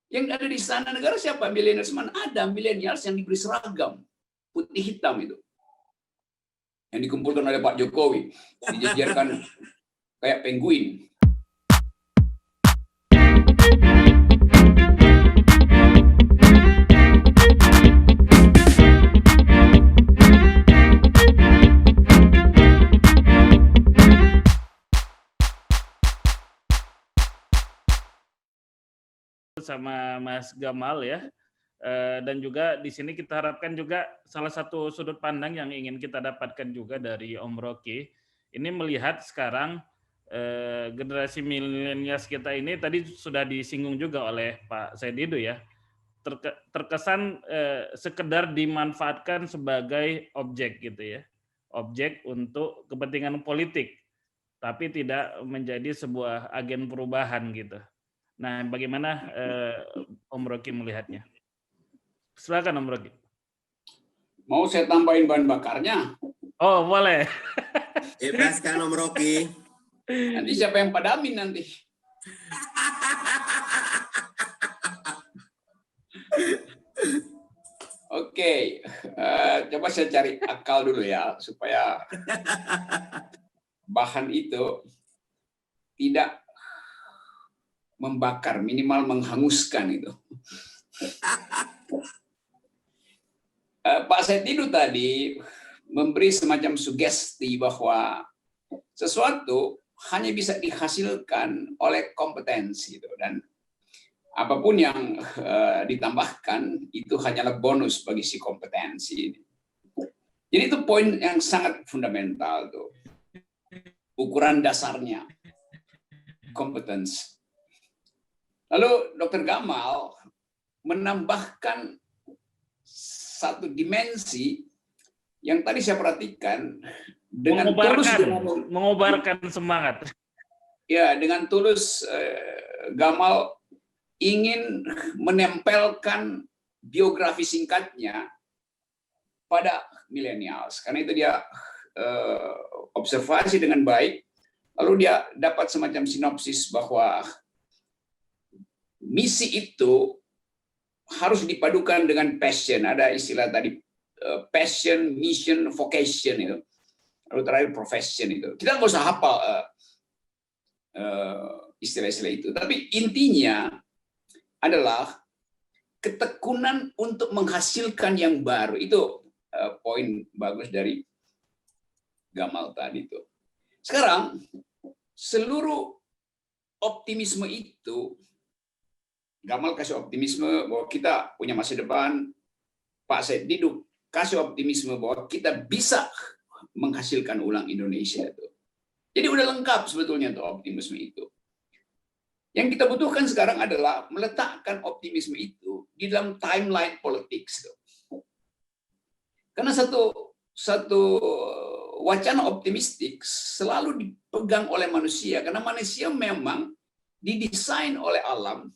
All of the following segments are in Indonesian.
Yang ada di istana negara siapa? Millennials mana? Ada millennials yang diberi seragam putih hitam itu. Yang dikumpulkan oleh Pak Jokowi, dijejerkan kayak penguin. Sama Mas Gamal ya. Dan juga di sini kita harapkan juga salah satu sudut pandang yang ingin kita dapatkan juga dari Om Rocky, ini melihat sekarang generasi milenials kita ini tadi sudah disinggung juga oleh Pak Said Didu ya, terkesan sekedar dimanfaatkan sebagai objek gitu ya, objek untuk kepentingan politik, tapi tidak menjadi sebuah agen perubahan gitu. Nah, bagaimana Om Rocky melihatnya? Silakan Om Rocky. Mau saya tambahin bahan bakarnya? Oh, boleh. Bebaskan Om Rocky. Nanti siapa yang padamin nanti? Oke, coba saya cari akal dulu ya, supaya bahan itu tidak membakar, minimal menghanguskan itu. Pak Said Didu tadi memberi semacam sugesti bahwa sesuatu hanya bisa dihasilkan oleh kompetensi itu, dan apapun yang ditambahkan itu hanyalah bonus bagi si kompetensi ini. Jadi itu poin yang sangat fundamental tuh. Ukuran dasarnya kompetens. Lalu Dr. Gamal menambahkan satu dimensi yang tadi saya perhatikan dengan mengobarkan semangat. Ya, dengan tulus Gamal ingin menempelkan biografi singkatnya pada millennials, karena itu dia observasi dengan baik, lalu dia dapat semacam sinopsis bahwa misi itu harus dipadukan dengan passion. Ada istilah tadi passion, mission, vocation itu. Lalu terakhir profession itu. Kita nggak usah hafal istilah-istilah itu. Tapi intinya adalah ketekunan untuk menghasilkan yang baru. Itu poin bagus dari Gamal tadi itu. Sekarang seluruh optimisme itu, Gamal kasih optimisme bahwa kita punya masa depan, Pak Said Didu kasih optimisme bahwa kita bisa menghasilkan ulang Indonesia itu. Jadi udah lengkap sebetulnya tuh optimisme itu. Yang kita butuhkan sekarang adalah meletakkan optimisme itu di dalam timeline politik. Karena satu wacana optimistik selalu dipegang oleh manusia, karena manusia memang didesain oleh alam,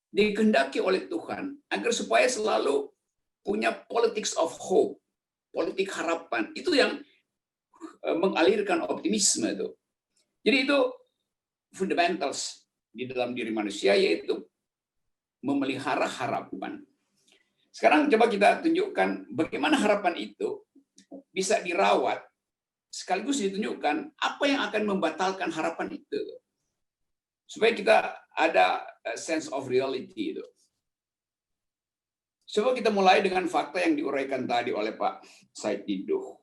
dikehendaki oleh Tuhan agar supaya selalu punya politics of hope, politik harapan. Itu yang mengalirkan optimisme itu. Jadi itu fundamentals di dalam diri manusia, yaitu memelihara harapan. Sekarang coba kita tunjukkan bagaimana harapan itu bisa dirawat, sekaligus ditunjukkan apa yang akan membatalkan harapan itu. Supaya kita ada sense of reality itu. Coba kita mulai dengan fakta yang diuraikan tadi oleh Pak Said Didu.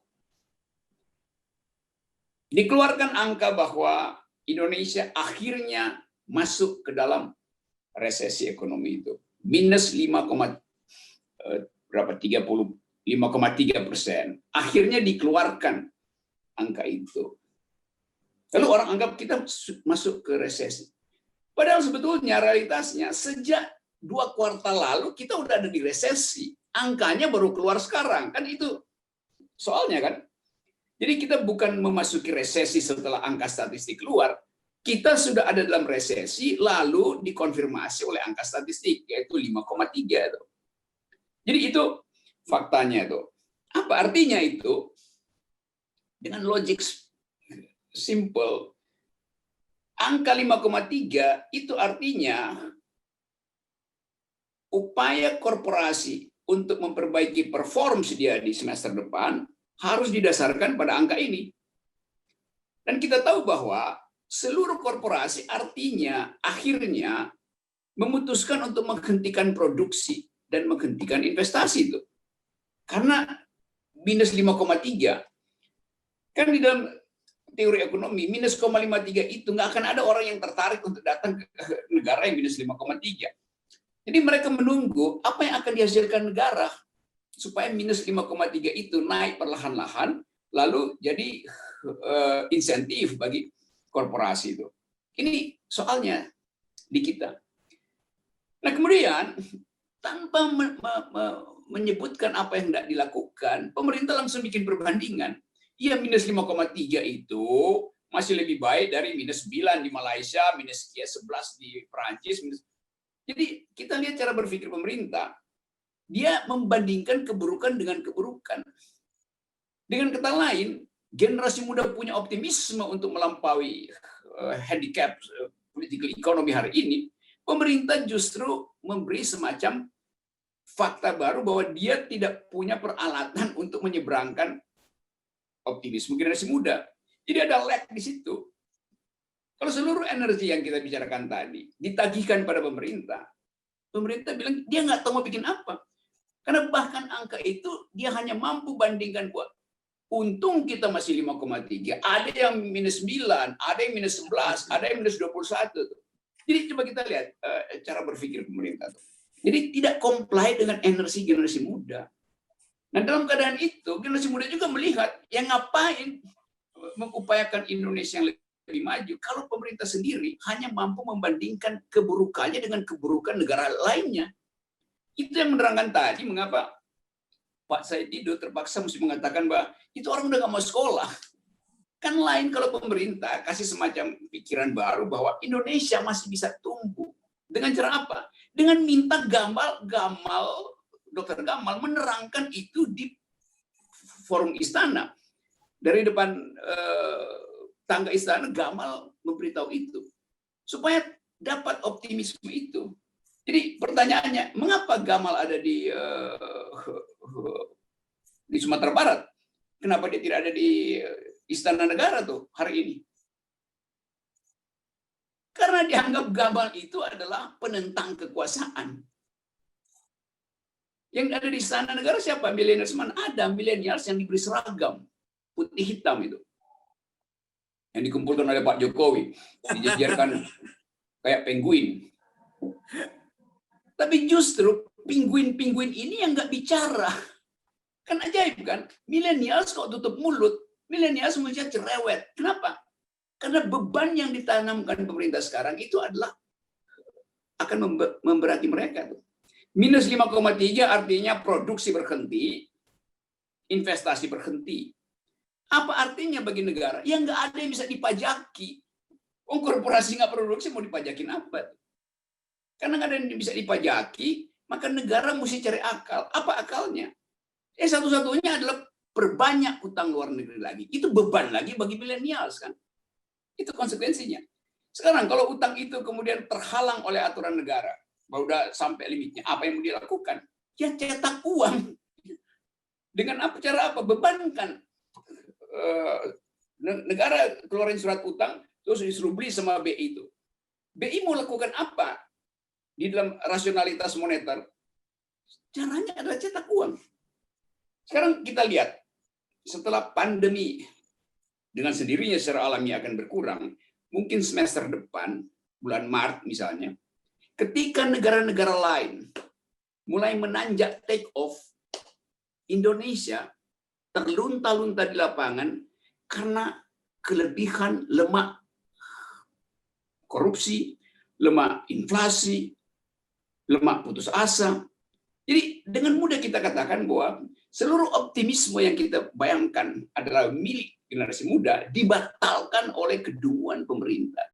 Dikeluarkan angka bahwa Indonesia akhirnya masuk ke dalam resesi ekonomi itu. Minus 5,3%. Akhirnya dikeluarkan angka itu. Lalu orang anggap kita masuk ke resesi. Padahal sebetulnya realitasnya sejak 2 kuartal lalu kita udah ada di resesi. Angkanya baru keluar sekarang. Kan itu soalnya kan. Jadi kita bukan memasuki resesi setelah angka statistik keluar. Kita sudah ada dalam resesi lalu dikonfirmasi oleh angka statistik yaitu 5,3 itu. Jadi itu faktanya itu. Apa artinya itu? Dengan logik simple. Angka 5,3 itu artinya upaya korporasi untuk memperbaiki performance dia di semester depan harus didasarkan pada angka ini. Dan kita tahu bahwa seluruh korporasi artinya akhirnya memutuskan untuk menghentikan produksi dan menghentikan investasi itu. Karena minus 5,3. Kan di dalam teori ekonomi, minus 0,53 itu nggak akan ada orang yang tertarik untuk datang ke negara yang minus 5,3. Jadi mereka menunggu apa yang akan dihasilkan negara supaya minus 5,3 itu naik perlahan-lahan, lalu jadi insentif bagi korporasi itu. Ini soalnya di kita. Nah kemudian tanpa menyebutkan apa yang tidak dilakukan, pemerintah langsung bikin perbandingan. Iya, minus 5,3 itu masih lebih baik dari minus 9 di Malaysia, minus 11 di Perancis. Jadi kita lihat cara berpikir pemerintah. Dia membandingkan keburukan dengan keburukan. Dengan kata lain, generasi muda punya optimisme untuk melampaui handicap political economy hari ini. Pemerintah justru memberi semacam fakta baru bahwa dia tidak punya peralatan untuk menyeberangkan optimisme generasi muda. Jadi ada lag di situ. Kalau seluruh energi yang kita bicarakan tadi ditagihkan pada pemerintah, pemerintah bilang dia nggak tahu mau bikin apa. Karena bahkan angka itu dia hanya mampu bandingkan buat untung kita masih 5,3, ada yang minus 9, ada yang minus 11, ada yang minus 21. Jadi coba kita lihat cara berpikir pemerintah. Jadi tidak comply dengan energi generasi muda. Nah dalam keadaan itu generasi muda juga melihat yang ngapain mengupayakan Indonesia yang lebih maju kalau pemerintah sendiri hanya mampu membandingkan keburukannya dengan keburukan negara lainnya. Itu yang menerangkan tadi mengapa Pak Said Didu terpaksa mesti mengatakan bahwa itu orang udah nggak mau sekolah. Kan lain kalau pemerintah kasih semacam pikiran baru bahwa Indonesia masih bisa tumbuh. Dengan cara apa? Dengan minta Dr. Gamal menerangkan itu di forum istana. Dari depan tangga istana, Gamal memberitahu itu. Supaya dapat optimisme itu. Jadi pertanyaannya, mengapa Gamal ada di Sumatera Barat? Kenapa dia tidak ada di Istana Negara tuh hari ini? Karena dianggap Gamal itu adalah penentang kekuasaan. Yang ada di Istana Negara siapa? Milenials mana? Ada milenials yang diberi seragam putih hitam itu. Yang dikumpulkan oleh Pak Jokowi. Dijejerkan kayak penguin. Tapi justru penguin-penguin ini yang nggak bicara. Kan ajaib kan? Milenials kok tutup mulut. Milenials melihat cerewet. Kenapa? Karena beban yang ditanamkan pemerintah sekarang itu adalah akan memberati mereka tuh. Minus 5,3 artinya produksi berhenti, investasi berhenti. Apa artinya bagi negara? Ya nggak ada yang bisa dipajaki. Korporasi nggak produksi mau dipajakin apa? Karena nggak ada yang bisa dipajaki, maka negara mesti cari akal. Apa akalnya? Satu-satunya adalah perbanyak utang luar negeri lagi. Itu beban lagi bagi milenials kan? Itu konsekuensinya. Sekarang kalau utang itu kemudian terhalang oleh aturan negara, bahwa udah sampai limitnya, apa yang mau dilakukan? Ya cetak uang. Dengan apa cara apa? Bebankan. Negara keluarin surat utang, terus disuruh beli sama BI itu. BI mau lakukan apa di dalam rasionalitas moneter? Caranya adalah cetak uang. Sekarang kita lihat, setelah pandemi dengan sendirinya secara alami akan berkurang, mungkin semester depan, bulan Maret misalnya, ketika negara-negara lain mulai menanjak take off, Indonesia terlunta-lunta di lapangan karena kelebihan lemak korupsi, lemak inflasi, lemak putus asa. Jadi dengan mudah kita katakan bahwa seluruh optimisme yang kita bayangkan adalah milik generasi muda dibatalkan oleh kedunguan pemerintah.